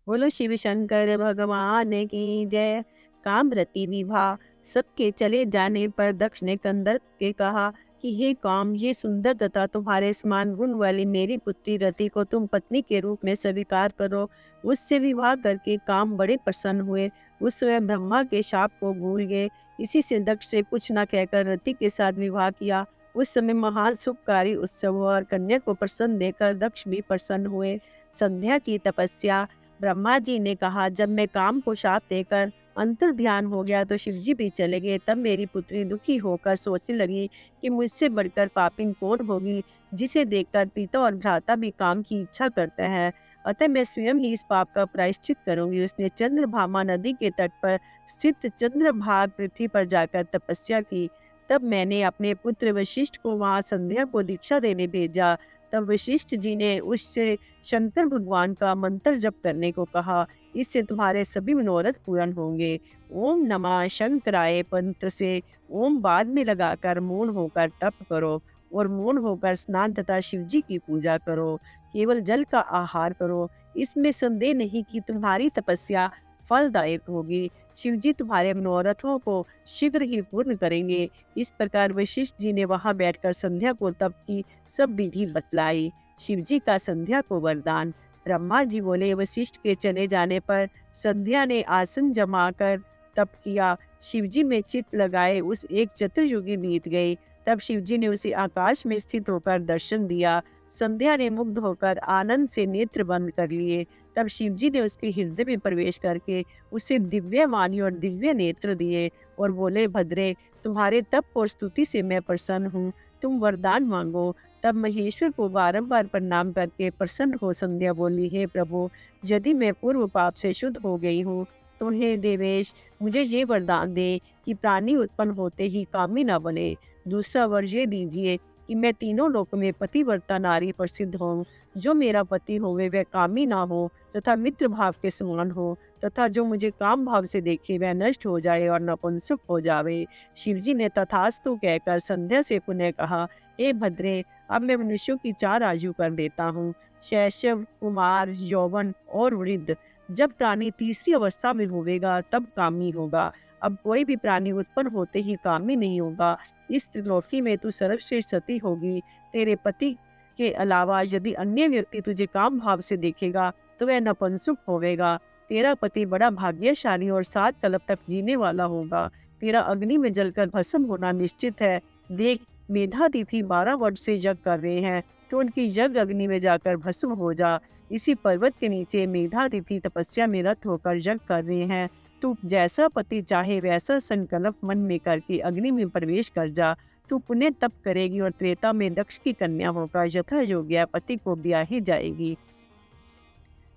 बोलो शिव शंकर भगवान की जय। कामरति विवाह। सबके चले जाने पर दक्ष ने कंदर्प के कहा कि हे काम, ये सुंदर तथा तुम्हारे समान गुण वाली मेरी पुत्री रति को तुम पत्नी के रूप में स्वीकार करो। उससे विवाह करके काम बड़े प्रसन्न हुए। उस समय ब्रह्मा के शाप को भूल गए। इसी से दक्ष से कुछ न कहकर रति के साथ विवाह किया। उस समय महान सुखकारी उत्सव हुआ और कन्या को प्रसन्न देकर दक्ष भी प्रसन्न हुए। संध्या की तपस्या। ब्रह्मा जी ने कहा, जब मैं काम को शाप देकर अंतर ध्यान हो गया तो शिव जी भी चले गए। तब मेरी पुत्री दुखी होकर सोचने लगी कि मुझसे बढ़कर पापिन कौन होगी, जिसे देखकर पिता और भ्राता भी काम की इच्छा करते हैं। अतः मैं स्वयं ही इस पाप का प्रायश्चित करूंगी। उसने चंद्रभामा नदी के तट पर स्थित चंद्रभाग पृथ्वी पर जाकर तपस्या की। तब मैंने अपने पुत्र वशिष्ठ को वहां संध्या को दीक्षा देने भेजा। तब वशिष्ठ जी ने उससे शंकर भगवान का मंत्र जप करने को कहा। इससे तुम्हारे सभी मनोरथ पूर्ण होंगे। ओम नमः शंकराय मंत्र से ओम बाद में लगाकर मौन होकर तप करो और मौन होकर स्नान तथा शिव जी की पूजा करो। केवल जल का आहार करो। इसमें संदेह नहीं कि तुम्हारी तपस्या फलदायक होगी। शिव जी तुम्हारे मनोरथों को शीघ्र ही पूर्ण करेंगे। इस प्रकार वशिष्ठ जी ने वहां बैठकर संध्या को तप की सब विधि बतलाई। शिव जी का संध्या को वरदान। ब्रह्मा जी बोले, वशिष्ठ के चले जाने पर संध्या ने आसन जमाकर तप किया। शिव जी में चित्त लगाए उस एक चतुर्युगी बीत गई। तब शिव जी ने उसे आकाश में स्थित होकर दर्शन दिया। संध्या ने मुग्ध होकर आनंद से नेत्र बंद कर लिए। तब शिव जी ने उसके हृदय में प्रवेश करके उसे दिव्य वाणी और दिव्य नेत्र दिए और बोले, भद्रे, तुम्हारे तप और स्तुति से मैं प्रसन्न हूँ। तुम वरदान मांगो। तब महेश्वर को बारंबार प्रणाम करके प्रसन्न हो संध्या बोली, हे प्रभु, यदि मैं पूर्व पाप से शुद्ध हो गई हूँ तो हे देवेश, मुझे ये वरदान दे कि प्राणी उत्पन्न होते ही कामी न बने। दूसरा वर ये दीजिए कि मैं तीनों लोकों में पतिव्रता नारी प्रसिद्ध हूँ। जो मेरा पति होवे वह कामी ना हो तथा मित्र भाव के समान हो, तथा जो मुझे काम भाव से देखे वह नष्ट हो जाए और नपुंसक हो जावे। शिवजी ने तथास्तु कहकर संध्या से पुनः कहा, हे भद्रे, अब मैं मनुष्यों की चार आयु कर देता हूँ, शैशव, कुमार, यौवन और वृद्ध। जब प्राणी तीसरी अवस्था में होवेगा तब कामी होगा। अब कोई भी प्राणी उत्पन्न होते ही कामी नहीं होगा। इस त्रिलोकी में तू सर्वश्रेष्ठ सती होगी। तेरे पति के अलावा यदि अन्य व्यक्ति तुझे काम भाव से देखेगा तो वह नपुंसक होवेगा। तेरा पति बड़ा भाग्यशाली और 7 कल्प तक जीने वाला होगा। तेरा अग्नि में जलकर भस्म होना निश्चित है। देख, मेधातिथि 12 वर्ष से यज्ञ कर रहे हैं, तो उनकी यज्ञ अग्नि में जाकर भस्म हो जा। इसी पर्वत के नीचे मेधातिथि तपस्या में रत होकर यज्ञ कर रहे हैं। तू जैसा पति चाहे वैसा संकल्प मन में करके अग्नि में प्रवेश कर जा। तू पुण्य तप करेगी और त्रेता में दक्ष की कन्या होकर यथा योग्य पति को ब्याही जाएगी।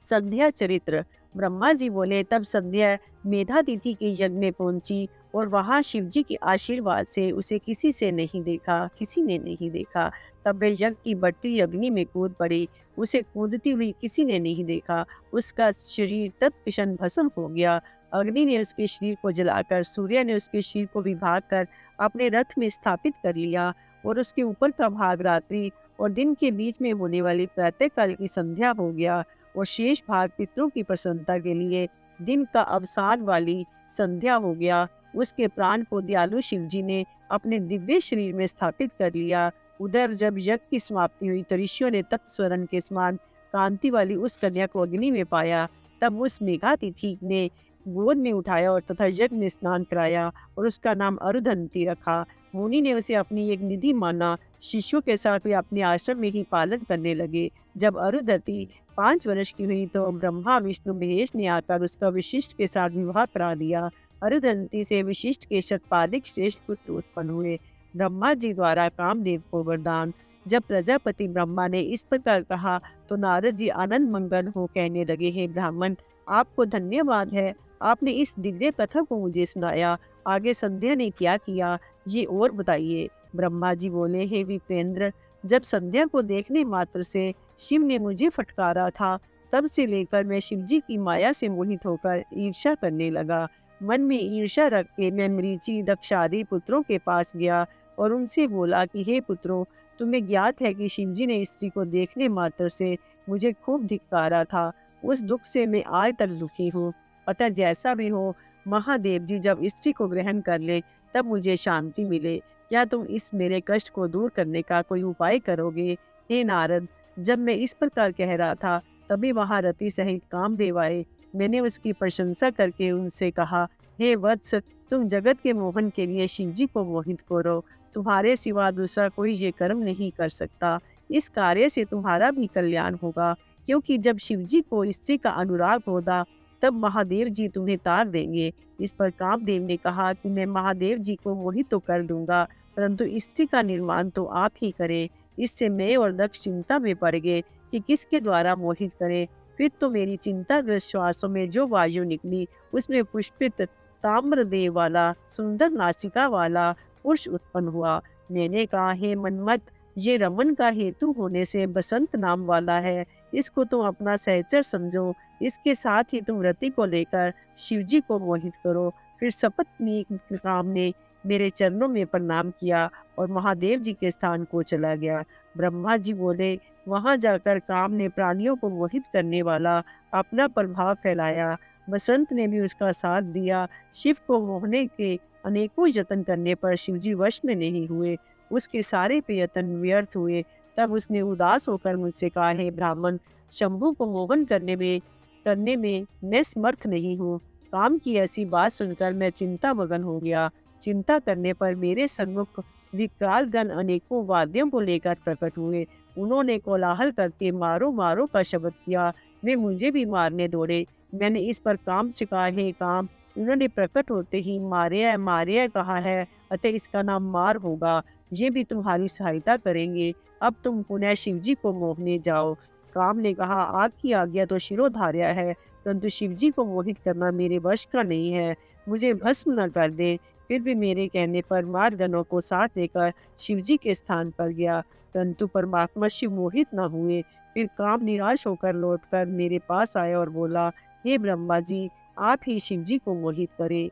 संध्या चरित्र। ब्रह्मा जी बोले, तब संध्या मेधातिथि के यज्ञ में पहुंची और वहां शिव जी के आशीर्वाद से उसे किसी ने नहीं देखा। तब वे यज्ञ की बढ़ती अग्नि में कूद पड़ी। उसे कूदती हुई किसी ने नहीं देखा। उसका शरीर तत्क्षण भस्म हो गया। अग्नि ने उसके शरीर को जलाकर सूर्य ने उसके शरीर को विभाग कर अपने रथ में स्थापित कर लिया और उसके ऊपर का भाग रात्रि और दिन के बीच में होने वाली प्रातःकाल की संध्या हो गया और शेष भाग पितरों की प्रसन्नता के लिए दिन का अवसान वाली संध्या हो गया। उसके प्राण को दयालु शिव जी ने अपने दिव्य शरीर में स्थापित कर लिया। उधर जब यज्ञ की समाप्ति हुई तो ऋषियों ने तप्तस्वरण के समान कांति वाली उस कन्या को अग्नि में पाया। तब उस मेघातिथि ने गोद में उठाया और तथा यज्ञ में स्नान कराया और उसका नाम अरुधंती रखा। मुनि ने उसे अपनी एक निधि माना। शिष्यों के साथ वे अपने आश्रम में ही पालन करने लगे। जब अरुंधति 5 वर्ष की हुई तो ब्रह्मा विष्णु महेश ने आकर उसका वशिष्ठ के साथ विवाह करा दिया। अरुंधति से वशिष्ठ के शतपाधिक श्रेष्ठ पुत्र उत्पन्न हुए। ब्रह्मा जी द्वारा कामदेव को वरदान। जब प्रजापति ब्रह्मा ने इस प्रकार कहा तो नारद जी आनंद मंगन हो कहने लगे, हे ब्राह्मण, आपको धन्यवाद है, आपने इस दिव्य कथा को मुझे सुनाया। आगे संध्या ने क्या किया ये और बताइए। ब्रह्मा जी बोले, हे विप्रेंद्र, जब संध्या को देखने मात्र से शिव ने मुझे फटकारा था, तब से लेकर मैं शिव जी की माया से मोहित होकर ईर्ष्या करने लगा। मन में ईर्ष्या रख के मैं मरीचि, दक्षादि पुत्रों के पास गया और उनसे बोला कि हे पुत्रों, तुम्हें ज्ञात है कि शिव जी ने स्त्री को देखने मात्र से मुझे खूब धिक्कारा था। उस दुख से मैं आज तक दुखी हूँ। अतः जैसा भी हो, महादेव जी जब स्त्री को ग्रहण कर ले तब मुझे शांति मिले। क्या तुम इस मेरे कष्ट को दूर करने का कोई उपाय करोगे? हे नारद, जब मैं इस प्रकार कह रहा था तभी वहाँ रति सहित कामदेव आए। मैंने उसकी प्रशंसा करके उनसे कहा, हे वत्स, तुम जगत के मोहन के लिए शिव जी को मोहित करो। तुम्हारे सिवा दूसरा कोई ये कर्म नहीं कर सकता। इस कार्य से तुम्हारा भी कल्याण होगा, क्योंकि जब शिव जी को स्त्री का अनुराग होगा तब महादेव जी तुम्हें तार देंगे। इस पर कामदेव ने कहा कि मैं महादेव जी को मोहित तो कर दूंगा, परंतु स्त्री का निर्माण तो आप ही करें। इससे मैं और दक्ष चिंता में पड़ गए कि किसके द्वारा मोहित करें। फिर तो मेरी चिंताग्रस्त श्वासों में जो वायु निकली उसमें पुष्पित ताम्रदेव वाला सुंदर नासिका वाला पुरुष उत्पन्न हुआ। मैंने कहा, हे मनमत, ये रमन का हेतु होने से बसंत नाम वाला है। इसको तुम अपना सहचर समझो। इसके साथ ही तुम रति को लेकर शिवजी को मोहित करो। फिर सपत्नी काम ने मेरे चरणों में प्रणाम किया और महादेव जी के स्थान को चला गया। ब्रह्मा जी बोले, वहां जाकर काम ने प्राणियों को मोहित करने वाला अपना प्रभाव फैलाया। बसंत ने भी उसका साथ दिया। शिव को मोहने के अनेकों यत्न करने पर शिवजी वश में नहीं हुए। उसके सारे प्रयत्न व्यर्थ हुए। तब उसने उदास होकर मुझसे कहा, हे ब्राह्मण, शंभु को मोहन करने में मैं समर्थ नहीं हूँ। काम की ऐसी बात सुनकर मैं चिंता मगन हो गया। चिंता करने पर मेरे सन्मुख विकराल गण अनेकों वाद्यों को लेकर प्रकट हुए। उन्होंने कोलाहल करके मारो मारो का शब्द किया। वे मुझे भी मारने दौड़े। मैंने इस पर काम से कहा, हे काम, उन्होंने प्रकट होते ही मारिया मारिया कहा है, अतः इसका नाम मार होगा। ये भी तुम्हारी सहायता करेंगे। अब तुम पुनः शिवजी को मोहने जाओ। काम ने कहा, आपकी आज्ञा तो शिरोधार्य है, परंतु शिवजी को मोहित करना मेरे वश का नहीं है। मुझे भस्म न कर दे। फिर भी मेरे कहने पर मारगणों को साथ लेकर शिवजी के स्थान पर गया, परंतु परमात्मा शिव मोहित न हुए। फिर काम निराश होकर लौटकर मेरे पास आया और बोला, हे ब्रह्मा जी, आप ही शिवजी को मोहित करें।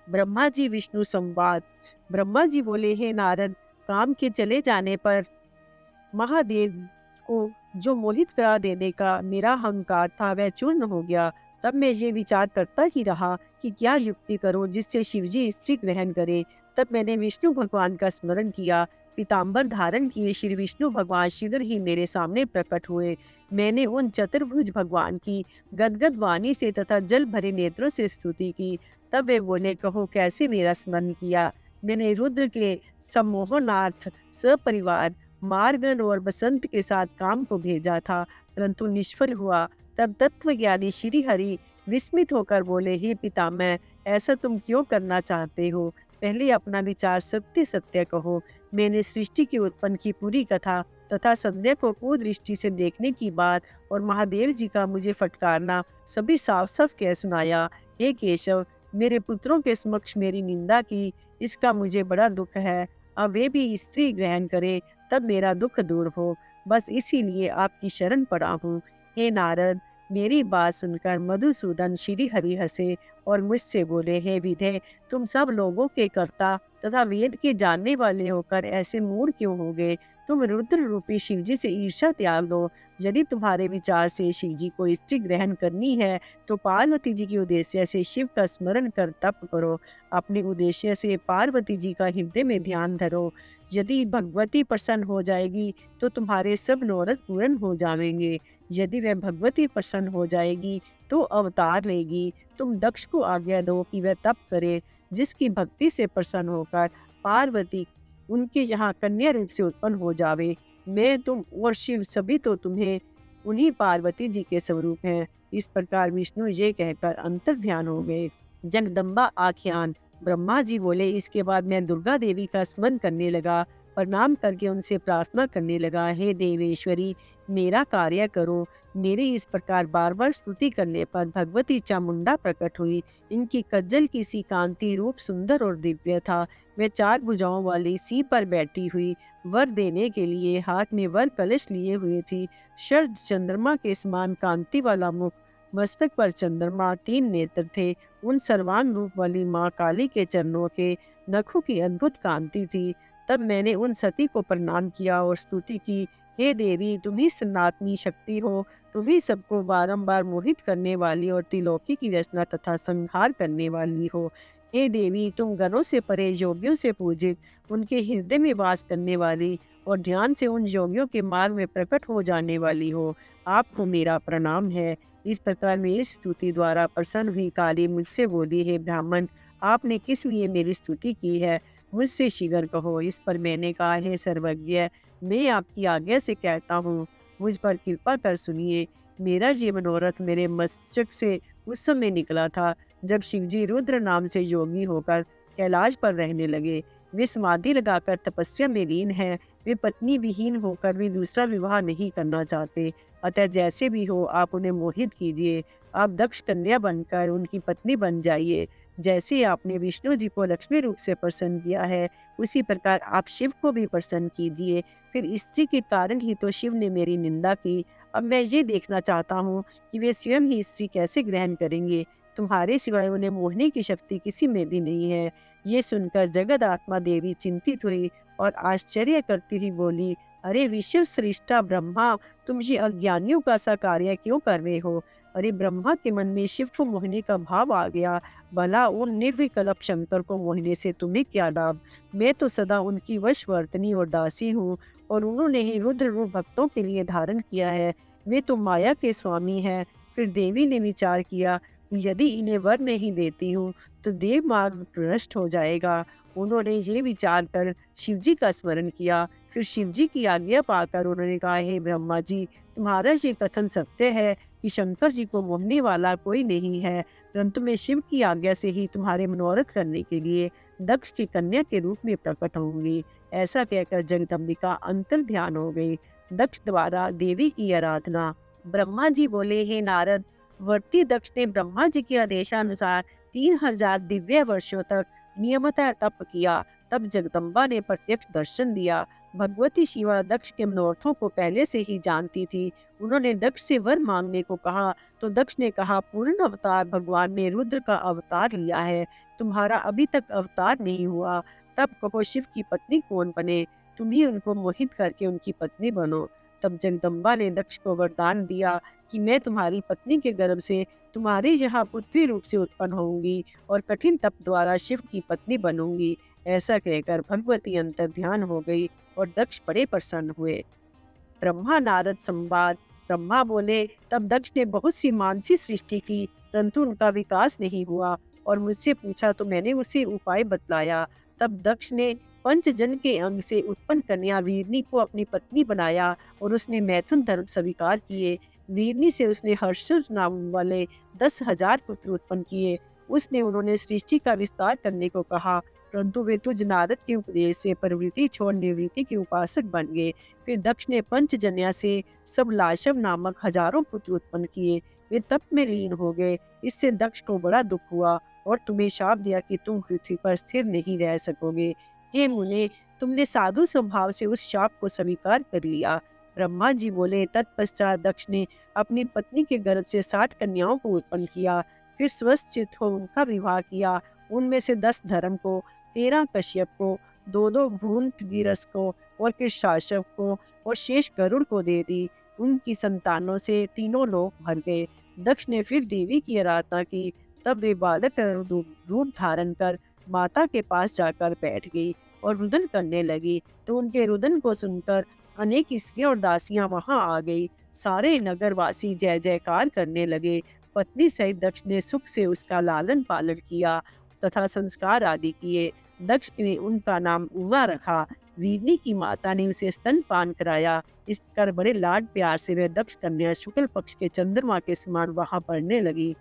ब्रह्मा जी विष्णु संवाद। ब्रह्मा जी बोले, हे नारद, काम के चले जाने पर महादेव को जो मोहित करा देने का मेरा अहंकार था वह चूर्ण हो गया। तब मैं ये विचार करता ही रहा कि क्या युक्ति करूं जिससे शिवजी स्त्री ग्रहण करे। तब मैंने विष्णु भगवान का स्मरण किया। पीताम्बर धारण किए श्री विष्णु भगवान शीघ्र ही मेरे सामने प्रकट हुए। मैंने उन चतुर्भुज भगवान की गदगद वाणी से तथा जल भरे नेत्रों से स्तुति की। तब वे बोले, कहो कैसे मेरा स्मरण किया। मैंने रुद्र के सम्मोहनार्थ सपरिवार मारगन और बसंत के साथ काम को भेजा था, परंतु निष्फल हुआ। तब तत्वज्ञानी श्री हरि विस्मित होकर बोले, हे पितामह, ऐसा तुम क्यों करना चाहते हो? पहले अपना विचार सत्य सत्य कहो। मैंने सृष्टि की उत्पन्न की पूरी कथा तथा संध्या को कुदृष्टि से देखने की बात और महादेव जी का मुझे फटकारना सभी साफ साफ कह सुनाया। हे केशव, मेरे पुत्रों के समक्ष मेरी निंदा की, इसका मुझे बड़ा दुख है। अब वे भी स्त्री ग्रहण करे तब मेरा दुख दूर हो। बस इसीलिए आपकी शरण पड़ा हूँ। हे नारद, मेरी बात सुनकर मधुसूदन श्री हरि हंसे और मुझसे बोले, हे विधे, तुम सब लोगों के कर्ता तथा वेद के जानने वाले होकर ऐसे मूढ़ क्यों हो गए? तुम रुद्र रूपी शिवजी से ईर्ष्या त्याग दो। यदि तुम्हारे विचार से शिवजी को स्त्री ग्रहण करनी है तो पार्वती जी के उद्देश्य से शिव का स्मरण कर तप करो। अपने उद्देश्य से पार्वती जी का हृदय में ध्यान धरो। यदि भगवती प्रसन्न हो जाएगी तो तुम्हारे सब मनोरथ पूर्ण हो जाएंगे। यदि वह भगवती प्रसन्न हो जाएगी तो अवतार लेगी। तुम दक्ष को आज्ञा दो कि वह तप करे, जिसकी भक्ति से प्रसन्न होकर पार्वती उनके यहाँ कन्या रूप से उत्पन्न हो जावे। मैं, तुम और शिव सभी तो तुम्हें उन्हीं पार्वती जी के स्वरूप हैं। इस प्रकार विष्णु ये कहकर अंतर ध्यान हो गए। जगदम्बा आख्यान। ब्रह्मा जी बोले, इसके बाद मैं दुर्गा देवी का स्मरण करने लगा। प्रणाम करके उनसे प्रार्थना करने लगा, हे देवेश्वरी, मेरा कार्य करो। मेरी इस प्रकार बार बार स्तुति करने पर भगवती चामुंडा प्रकट हुई। इनकी कज्जल की सी कांति रूप सुंदर और दिव्य था। वे 4 भुजाओं वाली सी पर बैठी हुई वर देने के लिए हाथ में वर कलश लिए हुए थी। शरद चंद्रमा के समान कांति वाला मुख, मस्तक पर चंद्रमा, 3 नेत्र थे। उन सर्वांग रूप वाली माँ काली के चरणों के नखों की अद्भुत कांति थी। तब मैंने उन सती को प्रणाम किया और स्तुति की, हे देवी, तुम ही सनातनी शक्ति हो, तुम ही सबको बारंबार मोहित करने वाली और त्रिलोकी की रचना तथा संहार करने वाली हो। हे देवी, तुम गणों से परे योगियों से पूजित, उनके हृदय में वास करने वाली और ध्यान से उन योगियों के मार्ग में प्रकट हो जाने वाली हो। आपको मेरा प्रणाम है। इस प्रकार मेरी स्तुति द्वारा प्रसन्न हुई काली मुझसे बोली, हे ब्राह्मण, आपने किस लिए मेरी स्तुति की है? मुझसे शीघ्र कहो। इस पर मैंने कहा, हे सर्वज्ञ, मैं आपकी आज्ञा से कहता हूँ, मुझ पर कृपा कर सुनिए। मेरा ये मनोरथ मेरे मस्तक से उस समय निकला था, जब शिवजी रुद्र नाम से योगी होकर कैलाश पर रहने लगे। वे समाधि लगाकर तपस्या में लीन हैं। वे पत्नी विहीन होकर भी दूसरा विवाह नहीं करना चाहते। अतः जैसे भी हो, आप उन्हें मोहित कीजिए। आप दक्ष कन्या बनकर उनकी पत्नी बन जाइए। जैसे आपने विष्णु जी को लक्ष्मी रूप से प्रसन्न किया है, उसी प्रकार आप शिव को भी प्रसन्न कीजिए। फिर स्त्री के कारण ही तो शिव ने मेरी निंदा की। अब मैं ये देखना चाहता हूँ कि वे स्वयं ही स्त्री कैसे ग्रहण करेंगे। तुम्हारे सिवाय उन्हें मोहने की शक्ति किसी में भी नहीं है। ये सुनकर जगत आत्मा देवी चिंतित हुई और आश्चर्य करती हुई बोली, अरे विश्व श्रेष्ठा ब्रह्मा, तुम ये अज्ञानियों का सा कार्य क्यों कर रहे हो? अरे ब्रह्मा के मन में शिव को मोहने का भाव आ गया। भला उन निर्विकल्प शंकर को मोहने से तुम्हें क्या लाभ? मैं तो सदा उनकी वशवर्तनी और दासी हूँ, और उन्होंने ही रुद्र रूप भक्तों के लिए धारण किया है। वे तो माया के स्वामी हैं। फिर देवी ने विचार किया, यदि इन्हें वर नहीं देती हूँ तो देव मार्ग भ्रष्ट हो जाएगा। उन्होंने ये विचार कर शिवजी का स्मरण किया। फिर शिवजी की आज्ञा पाकर उन्होंने कहा, हे ब्रह्मा जी, तुम्हारा ये कथन सत्य है कि शंकर जी को मोहने वाला कोई नहीं है, परंतु मैं शिव की आज्ञा से ही तुम्हारे मनोरथ करने के लिए दक्ष की कन्या के रूप में प्रकट होंगी। ऐसा कहकर जगदम्बिका अंतर ध्यान हो गई। दक्ष द्वारा देवी की आराधना। ब्रह्मा जी बोले, हे नारद, वर्ती दक्ष ने ब्रह्मा जी के आदेशानुसार 3000 दिव्य वर्षों तक नियमतः तप किया। तब जगदम्बा ने प्रत्यक्ष दर्शन दिया। भगवती शिवा दक्ष के मनोरथों को पहले से ही जानती थी। उन्होंने दक्ष से वर मांगने को कहा तो दक्ष ने कहा, पूर्ण अवतार भगवान ने रुद्र का अवतार लिया है, तुम्हारा अभी तक अवतार नहीं हुआ। तब कहो शिव की पत्नी कौन बने? तुम ही उनको मोहित करके उनकी पत्नी बनो। तब जगदम्बा ने दक्ष को वरदान दिया कि मैं तुम्हारी पत्नी के गर्भ से तुम्हारे यहाँ पुत्री रूप से उत्पन्न होंगी और कठिन तप द्वारा शिव की पत्नी बनूंगी। ऐसा कहकर भगवती अंतर ध्यान हो गई और दक्ष बड़े प्रसन्न हुए। ब्रह्मा नारद संवाद। ब्रह्मा बोले, तब दक्ष ने बहुत सी मानसी सृष्टि की, परंतु उनका विकास नहीं हुआ और मुझसे पूछा तो मैंने उसे उपाय बतलाया। तब दक्ष ने पंचजन के अंग से उत्पन्न कन्या वीरनी को अपनी पत्नी बनाया और उसने मैथुन धर्म स्वीकार किए। वीरनी से उसने हर्षज नाम वाले 10,000 पुत्र उत्पन्न किए। उसने उन्होंने सृष्टि का विस्तार करने को कहा, परंतु वे तुझ नारद के उपदेश से प्रवृत्ति छोड़ निवृत्ति के उपासक बन गए। फिर दक्ष ने पंचजन्या से सब लाशव नामक हजारों पुत्र उत्पन्न किए। वे तप में लीन हो गए। इससे दक्ष को बड़ा दुख हुआ और तुम्हें शाप दिया कि तुम पृथ्वी पर स्थिर नहीं रह सकोगे। हे मुने, तुमने साधु स्वभाव से उस शाप को स्वीकार कर लिया। ब्रह्मा जी बोले, तत्पश्चात दक्ष ने अपनी पत्नी के गर्भ से 60 कन्याओं को उत्पन्न किया। फिर स्वस्थ चित्त हो उनका विवाह किया। उनमें से 10 धर्म को, 13 कश्यप को, 2 भूत गिरस को और फिर शासक को और शेष गरुड़ को दे दी। उनकी संतानों से तीनों लोग भर गए। दक्ष ने फिर देवी की आराधना की। तब वे बालक रूप धारण कर माता के पास जाकर बैठ गई और रुदन करने लगी। तो उनके रुदन को सुनकर अनेक स्त्रियां और दासियां वहां आ गई। सारे नगरवासी जय जयकार करने लगे। पत्नी सहित दक्ष ने सुख से उसका लालन पालन किया तथा संस्कार आदि किए। दक्ष ने उनका नाम उमा रखा। वीरनी की माता ने उसे स्तनपान कराया। इस कर बड़े लाड प्यार से वह दक्ष कन्या शुक्ल पक्ष के चंद्रमा के समान वहां पढ़ने लगी।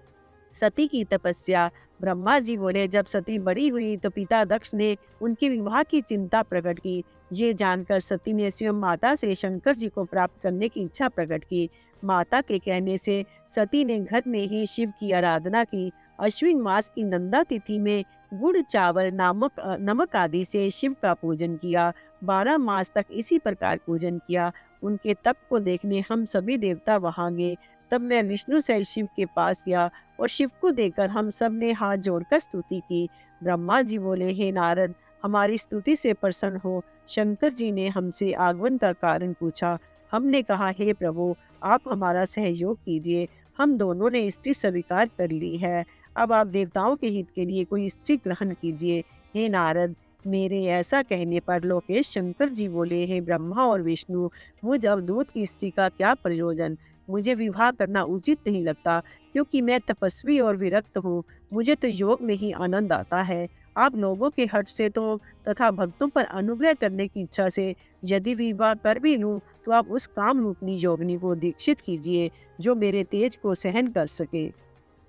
सती की तपस्या। ब्रह्मा जी बोले, जब सती बड़ी हुई तो पिता दक्ष ने उनके विवाह की चिंता प्रकट की। ये जानकर सती ने स्वयं माता से शंकर जी को प्राप्त करने की इच्छा प्रकट की। माता के कहने से सती ने घर में ही शिव की आराधना की। अश्विन मास की नंदा तिथि में गुड़ चावल नमक आदि से शिव का पूजन किया। 12 मास तक इसी प्रकार पूजन किया। उनके तप को देखने हम सभी देवता वहां गए। तब मैं विष्णु सहित शिव के पास गया और शिव को देखकर हम सब ने हाथ जोड़कर स्तुति की। ब्रह्मा जी बोले, हे नारद, हमारी स्तुति से प्रसन्न हो। शंकर जी ने हमसे आगमन का कारण पूछा। हमने कहा, हे प्रभु, आप हमारा सहयोग कीजिए, हम दोनों ने स्त्री स्वीकार कर ली है। अब आप देवताओं के हित के लिए कोई स्त्री ग्रहण कीजिए। हे नारद, मेरे ऐसा कहने पर लोकेश शंकर जी बोले, हे ब्रह्मा और विष्णु, मुझ अवधूत की स्त्री का क्या प्रयोजन? मुझे विवाह करना उचित नहीं लगता, क्योंकि मैं तपस्वी और विरक्त हूँ। मुझे तो योग में ही आनंद आता है। आप लोगों के हट से तो तथा भक्तों पर अनुग्रह करने की इच्छा से यदि विवाह कर भी लूँ, तो आप उस काम रूपनी योगिनी को दीक्षित कीजिए, जो मेरे तेज को सहन कर सके।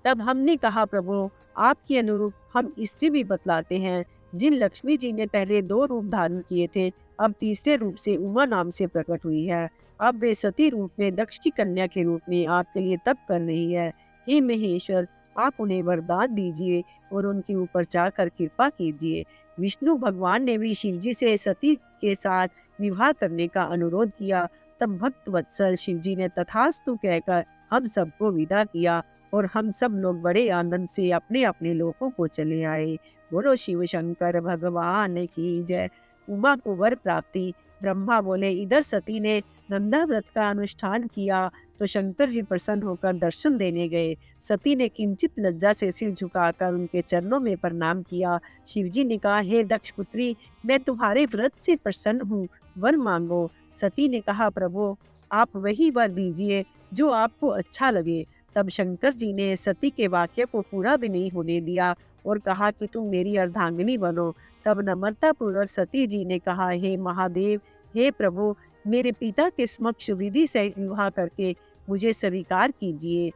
तब हमने कहा, प्रभु, आपके अनुरूप हम स्त्री भी बतलाते हैं। जिन लक्ष्मी जी ने पहले 2 रूप धारण किए थे, अब तीसरे रूप से उमा नाम से प्रकट हुई है। अब वे सती रूप में दक्ष की कन्या के रूप में आपके लिए तप कर रही है। हे महेश्वर, आप उन्हें वरदान दीजिए और उनके ऊपर जाकर कृपा कीजिए। विष्णु भगवान ने भी शिव जी से सती के साथ विवाह करने का अनुरोध किया। तब भक्त वत्सल शिव जी ने तथास्तु कहकर हम सबको विदा किया और हम सब लोग बड़े आनंद से अपने अपने लोकों को चले आए। बोलो शिव शंकर भगवान की जय। उमा को वर प्राप्ति। ब्रह्मा बोले, इधर सती ने नंदा व्रत का अनुष्ठान किया तो शंकर जी प्रसन्न होकर दर्शन देने गए। सती ने किंचित लज्जा से सिर झुकाकर उनके चरणों में प्रणाम किया। शिव जी ने कहा, हे दक्ष पुत्री, मैं तुम्हारे व्रत से प्रसन्न हूँ, वर मांगो। सती ने कहा, प्रभु, आप वही वर दीजिए जो आपको अच्छा लगे। तब शंकर जी ने सती के वाक्य को पूरा भी नहीं होने दिया और कहा कि तुम मेरी अर्धांगिनी बनो। तब नम्रता पूर्वक सती जी ने कहा, हे महादेव, हे प्रभु, मेरे पिता के समक्ष विधि से विवाह करके मुझे स्वीकार कीजिए।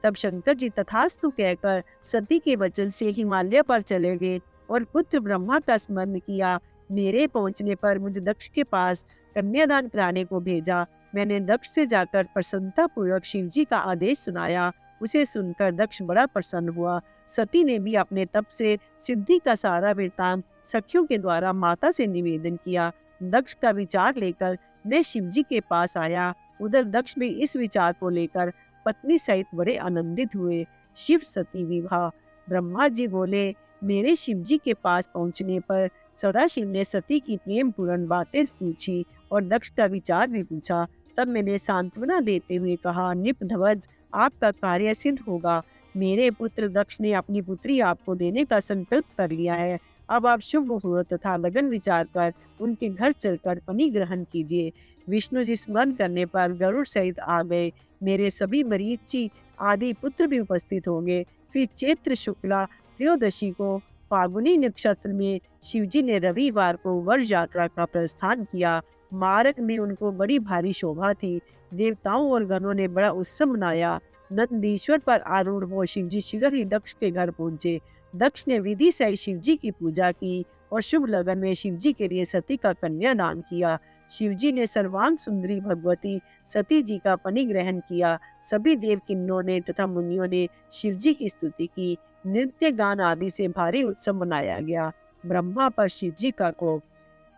तब शंकर जी तथास्तु कहकर सती के वचन से हिमालय पर चले गए और पुत्र ब्रह्मा का स्मरण किया। मेरे पहुंचने पर मुझे दक्ष के पास कन्यादान कराने को भेजा। मैंने दक्ष से जाकर प्रसन्नता पूर्वक शिव जी का आदेश सुनाया। उसे सुनकर दक्ष बड़ा प्रसन्न हुआ। सती ने भी अपने तप से सिद्धि का सारा वृत्तांत सखियों के द्वारा माता से निवेदन किया। दक्ष का विचार लेकर मैं शिव जी के पास आया। उधर दक्ष भी इस विचार को लेकर पत्नी सहित बड़े आनंदित हुए। शिव सती विवाह। ब्रह्मा जी बोले, मेरे शिव जी के पास पहुंचने पर सदाशिव ने सती की प्रेम पूर्ण बातें पूछी और दक्ष का विचार भी पूछा। तब मैंने सांत्वना देते हुए कहा, नृपध्वज, आपका कार्य सिद्ध होगा। मेरे पुत्र दक्ष ने अपनी पुत्री आपको देने का संकल्प कर लिया है। अब आप शुभ मुहूर्त तथा लगन विचार कर उनके घर चलकर पनी ग्रहण कीजिए। विष्णु जी स्मरण करने पर गरुड़ सहित आ गए। मेरे सभी मरीची आदि पुत्र भी उपस्थित होंगे। फिर चैत्र शुक्ला त्रयोदशी को फागुनी नक्षत्र में शिवजी ने रविवार को वर यात्रा का प्रस्थान किया। मार्ग में उनको बड़ी भारी शोभा थी। देवताओं और गणों ने बड़ा उत्सव मनाया। नंदीश्वर पर आरूढ़ हो शिवजी शीघ्र ही दक्ष के घर पहुंचे। दक्ष ने विधि से शिवजी की पूजा की और शुभ लगन में शिवजी के लिए सती का कन्यादान किया। शिवजी ने सर्वांग सुंदरी भगवती सती जी का पनिग्रहण किया। सभी देव किन्नरों ने तथा मुनियों ने शिवजी की स्तुति की। नृत्य गान आदि से भारी उत्सव मनाया गया। ब्रह्मा पर शिवजी का कोप।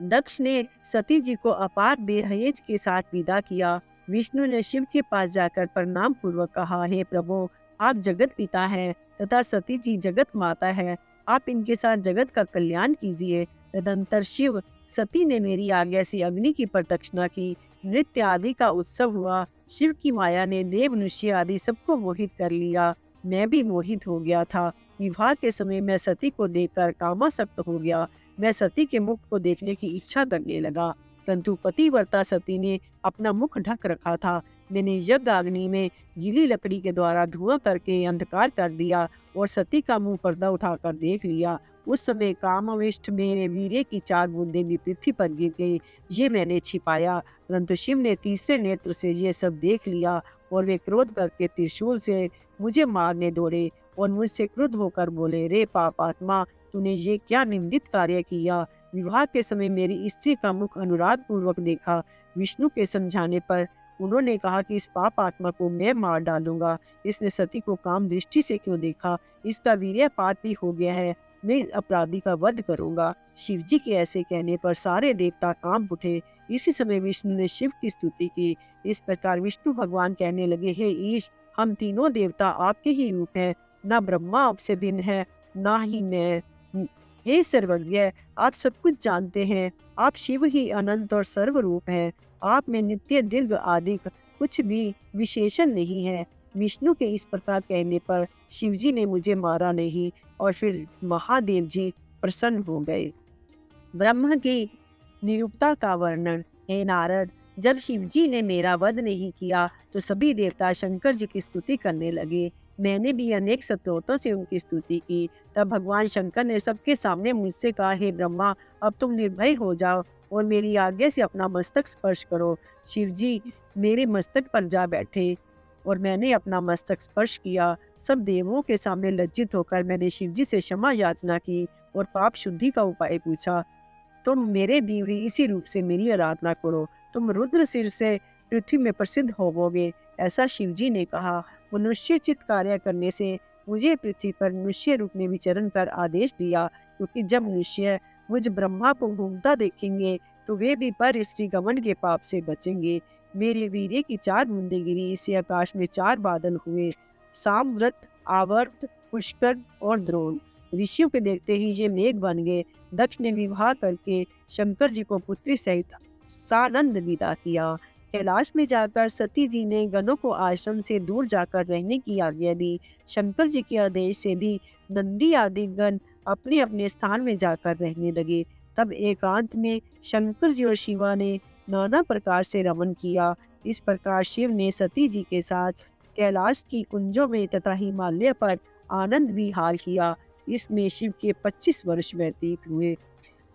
दक्ष ने सती जी को अपार दहेज के साथ विदा किया। विष्णु ने शिव के पास जाकर प्रणाम पूर्वक कहा, हे प्रभु, आप जगत पिता हैं तथा सती जी जगत माता है। आप इनके साथ जगत का कल्याण कीजिए। तदंतर शिव सती ने मेरी आज्ञा से अग्नि की प्रदक्षिणा की। नृत्य आदि का उत्सव हुआ। शिव की माया ने देव मनुष्य आदि सबको मोहित कर लिया। मैं भी मोहित हो गया था। विवाह के समय मैं सती को देखकर कामासक्त हो गया। मैं सती के मुख को देखने की इच्छा करने लगा, परंतु पतिव्रता सती ने अपना मुख ढक रखा था। मैंने यज्ञ अग्नि में गीली लकड़ी के द्वारा धुआं करके अंधकार कर दिया और सती का मुंह पर्दा उठाकर देख लिया। उस समय कामाविष्ट मेरे वीर्य की 4 बूंदें भी पृथ्वी पर गिर गई। ये मैंने छिपाया, परंतु शिव ने तीसरे नेत्र से ये सब देख लिया और वे क्रोध करके त्रिशूल से मुझे मारने दौड़े और मुझसे क्रुद्ध होकर बोले, रे पापात्मा, तूने ये क्या निंदित कार्य किया? विवाह के समय मेरी स्त्री का मुख अनुराग पूर्वक देखा। विष्णु के समझाने पर उन्होंने कहा कि इस पाप आत्मा को मैं मार डालूंगा। इसने सती को काम दृष्टि से क्यों देखा? इसका वीर्यपात भी हो गया है। मैं इस अपराधी का वध करूंगा। शिव जी के ऐसे कहने पर सारे देवता कांप उठे। इसी समय विष्णु ने शिव की स्तुति की। इस प्रकार विष्णु भगवान कहने लगे, हे ईश, हम तीनों देवता आपके ही रूप हैं। न ब्रह्मा आपसे भिन्न है, ना ही मैं। हे सर्वज्ञ, आप सब कुछ जानते हैं। आप शिव ही अनंत और सर्वरूप हैं। आप में नित्य दीर्घ आदि कुछ भी विशेषण नहीं है। विष्णु के इस प्रकार कहने पर शिवजी ने मुझे मारा नहीं और फिर महादेव जी प्रसन्न हो गए। ब्रह्म की निरुक्ता का वर्णन। हे नारद, जब शिवजी ने मेरा वध नहीं किया तो सभी देवता शंकर जी की स्तुति करने लगे। मैंने भी अनेक स्तोत्रों से उनकी स्तुति की। तब भगवान शंकर ने सबके सामने मुझसे कहा, हे ब्रह्मा, अब तुम निर्भय हो जाओ और मेरी आज्ञा से अपना मस्तक स्पर्श करो। शिवजी मेरे मस्तक पर जा बैठे और मैंने अपना मस्तक स्पर्श किया। सब देवों के सामने लज्जित होकर मैंने शिवजी से क्षमा याचना की और पाप शुद्धि का उपाय पूछा। तुम मेरे दी हुई इसी रूप से मेरी आराधना करो, तुम रुद्र सिर से पृथ्वी में प्रसिद्ध होवोगे, ऐसा शिवजी ने कहा। मनुष्यचित कार्य करने से मुझे पृथ्वी पर मनुष्य रूप में विचरण कर आदेश दिया, क्योंकि जब मनुष्य मुझ ब्रह्मा को घूमता देखेंगे तो वे भी पर स्त्री गमन के पाप से बचेंगे। मेरे वीर्य की 4 बूंदें गिरी, इससे आकाश में 4 बादल हुए, सामव्रत, आवर्त, पुष्कर और द्रोण। ऋषियों के देखते ही ये मेघ बन गए। दक्ष ने विवाह करके शंकर जी को पुत्री सहित सानंद विदा किया। कैलाश में जाकर सती जी ने गणों को आश्रम से दूर जाकर रहने की आज्ञा दी। शंकर जी के आदेश से भी नंदी आदि गण अपने अपने स्थान में जाकर रहने लगे। तब एकांत में शंकर जी और शिवा ने नाना प्रकार से रमन किया। इस प्रकार शिव ने सती जी के साथ कैलाश की कुंजों में तथा हिमालय पर आनंद विहार किया। इसमें शिव के 25 वर्ष व्यतीत हुए।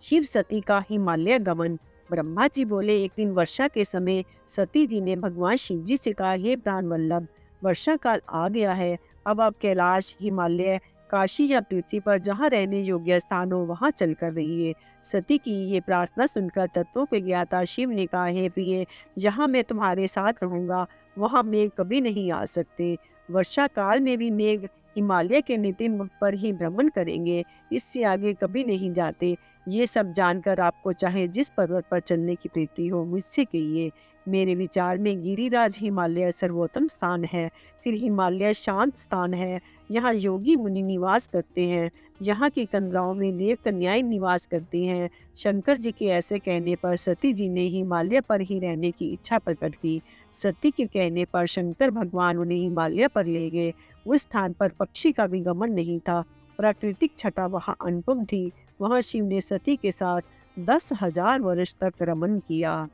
शिव सती का हिमालय गमन। ब्रह्मा जी बोले, एक दिन वर्षा के समय सती जी ने भगवान शिव जी से कहा, हे प्राण वल्लभ, वर्षा काल आ गया है, अब आप कैलाश, हिमालय, काशी या पृथ्वी पर जहाँ रहने योग्य स्थान हो वहाँ चल कर रहिए। सती की ये प्रार्थना सुनकर तत्वों के ज्ञाता शिव ने कहा, हे प्रिय, जहाँ मैं तुम्हारे साथ रहूंगा वहाँ मेघ कभी नहीं आ सकते। वर्षा काल में भी मेघ हिमालय के नितिन मुख पर ही भ्रमण करेंगे, इससे आगे कभी नहीं जाते। ये सब जानकर आपको चाहे जिस पर्वत पर चलने की प्रीति हो मुझसे कहिए। मेरे विचार में गिरिराज हिमालय सर्वोत्तम स्थान है। फिर हिमालय शांत स्थान है, यहाँ योगी मुनि निवास करते हैं। यहाँ की कंदराओं में देव कन्याएं निवास करती हैं। शंकर जी के ऐसे कहने पर सती जी ने हिमालय पर ही रहने की इच्छा प्रकट की। सती के कहने पर शंकर भगवान उन्हें हिमालय पर ले गए। उस स्थान पर पक्षी का भी गमन नहीं था। प्राकृतिक छटा वहाँ अनुपम थी। वहाँ शिव ने सती के साथ 10,000 वर्ष तक रमन किया।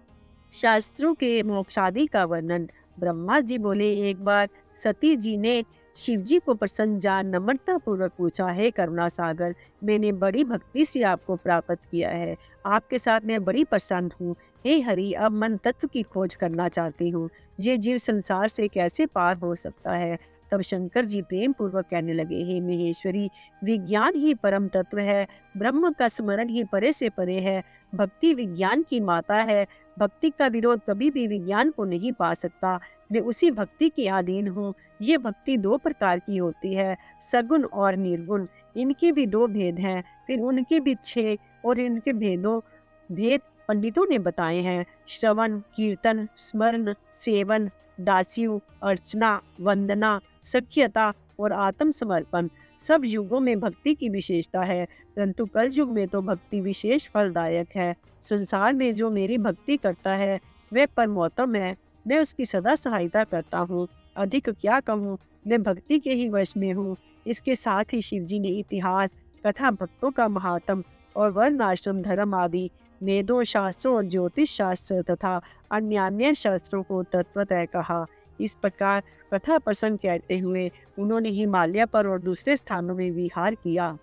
शास्त्रों के मोक्षादि का वर्णन। ब्रह्मा जी बोले, एक बार सती जी ने शिव जी को प्रसन्न जान नम्रता पूर्वक पूछा, है करुणा सागर, मैंने बड़ी भक्ति से आपको प्राप्त किया है, आपके साथ मैं बड़ी प्रसन्न हूँ। हे हरि, अब मन तत्व की खोज करना चाहती हूँ। ये जीव संसार से कैसे पार हो सकता है? तब शंकर जी प्रेम पूर्वक कहने लगे, हे महेश्वरी, विज्ञान ही परम तत्व है, ब्रह्म का स्मरण ही परे से परे है, भक्ति विज्ञान की माता है। भक्ति का विरोध कभी भी विज्ञान को नहीं पा सकता। मैं उसी भक्ति के अधीन हूँ। ये भक्ति 2 प्रकार की होती है, सगुण और निर्गुण। इनके भी 2 भेद हैं, फिर उनके भी 6 और इनके भेद पंडितों ने बताए हैं। श्रवण, कीर्तन, स्मरण, सेवन, दास्यु, अर्चना, वंदना, सख्यता और आत्मसमर्पण सब युगों में भक्ति की विशेषता है, परंतु कल युग में तो भक्ति विशेष फलदायक है। संसार में जो मेरी भक्ति करता है वह परमोत्तम है, मैं उसकी सदा सहायता करता हूँ। अधिक क्या कहूँ, मैं भक्ति के ही वश में हूँ। इसके साथ ही शिवजी ने इतिहास, कथा, भक्तों का महात्म और वर्णाश्रम धर्म आदि वेदों, शास्त्रों और ज्योतिष शास्त्र तथा अन्य शास्त्रों को तत्वतः कहा। इस प्रकार कथा प्रसंग कहते हुए उन्होंने हिमालय पर और दूसरे स्थानों में विहार किया।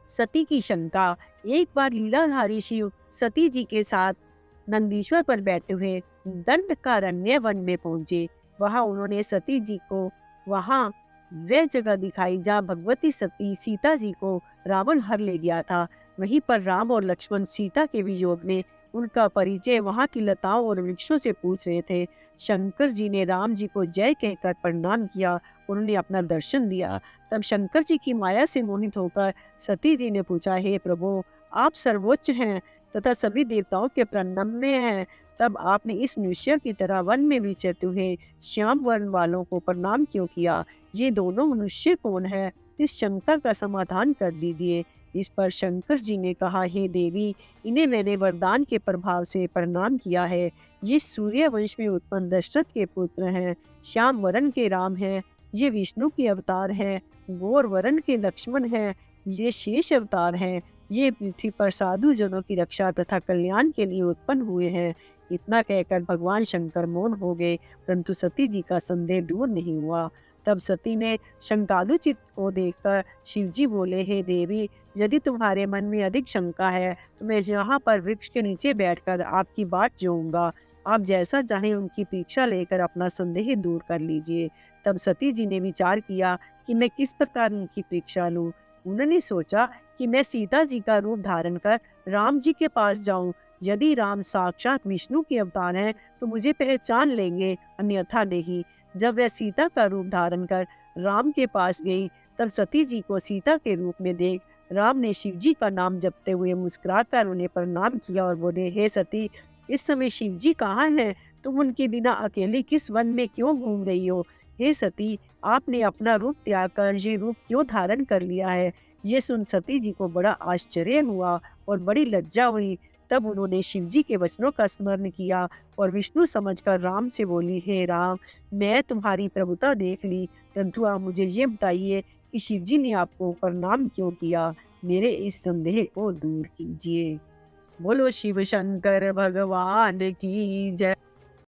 सती की शंका। एक बार लीलाधारी शिव सती जी के साथ नंदीश्वर पर बैठे हुए दंडकारण्य वन में पहुंचे। वहां उन्होंने सती जी को वहां वह जगह दिखाई जहाँ भगवती सती सीता जी को रावण हर ले गया था। वहीं पर राम और लक्ष्मण सीता के वियोग में उनका परिचय वहां की लताओं और वृक्षों से पूछ रहे थे। शंकर जी ने राम जी को जय कहकर प्रणाम किया, उन्होंने अपना दर्शन दिया। तब शंकर जी की माया से मोहित होकर सती जी ने पूछा, हे प्रभु, आप सर्वोच्च हैं तथा सभी देवताओं के प्रणम्य हैं, तब आपने इस मनुष्य की तरह वन में विचरते हुए श्याम वर्ण वालों को प्रणाम क्यों किया? ये दोनों मनुष्य कौन है? इस शंका का समाधान कर दीजिए। इस पर शंकर जी ने कहा, हे देवी, इन्हें मैंने वरदान के प्रभाव से प्रणाम किया है। ये सूर्य वंश में उत्पन्न दशरथ के पुत्र हैं, श्याम वरण के राम हैं, ये विष्णु के अवतार हैं, गौर वरण के लक्ष्मण हैं, ये शेष अवतार हैं, ये पृथ्वी पर साधु जनों की रक्षा तथा कल्याण के लिए उत्पन्न हुए हैं। इतना कहकर भगवान शंकर मौन हो गए, परंतु सती जी का संदेह दूर नहीं हुआ। तब सती ने शंकालु चित्त को देखकर शिव जी बोले, हे देवी, यदि तुम्हारे मन में अधिक शंका है तो मैं यहाँ पर वृक्ष के नीचे बैठकर आपकी बात जोऊंगा। आप जैसा चाहें उनकी परीक्षा लेकर अपना संदेह दूर कर लीजिए। तब सती जी ने विचार किया कि मैं किस प्रकार उनकी परीक्षा लूं। उन्होंने सोचा कि मैं सीता जी का रूप धारण कर राम जी के पास जाऊं। यदि राम साक्षात विष्णु के अवतार हैं तो मुझे पहचान लेंगे, अन्यथा नहीं। जब वह सीता का रूप धारण कर राम के पास गई, तब सती जी को सीता के रूप में देख राम ने शिव जी का नाम जपते हुए मुस्कुराकर उन्हें प्रणाम किया और बोले, हे सती, इस समय शिव जी कहाँ हैं? तुम उनके बिना अकेली किस वन में क्यों घूम रही हो? हे सती, आपने अपना रूप त्याग कर ये रूप क्यों धारण कर लिया है? ये सुन सती जी को बड़ा आश्चर्य हुआ और बड़ी लज्जा हुई। तब उन्होंने शिव जी के वचनों का स्मरण किया और विष्णु समझकर राम से बोली, हे राम, मैं तुम्हारी प्रभुता देख ली, परंतु आप मुझे ये बताइए कि शिव जी ने आपको प्रणाम क्यों किया? मेरे इस संदेह को दूर कीजिए। बोलो शिव शंकर भगवान की जय।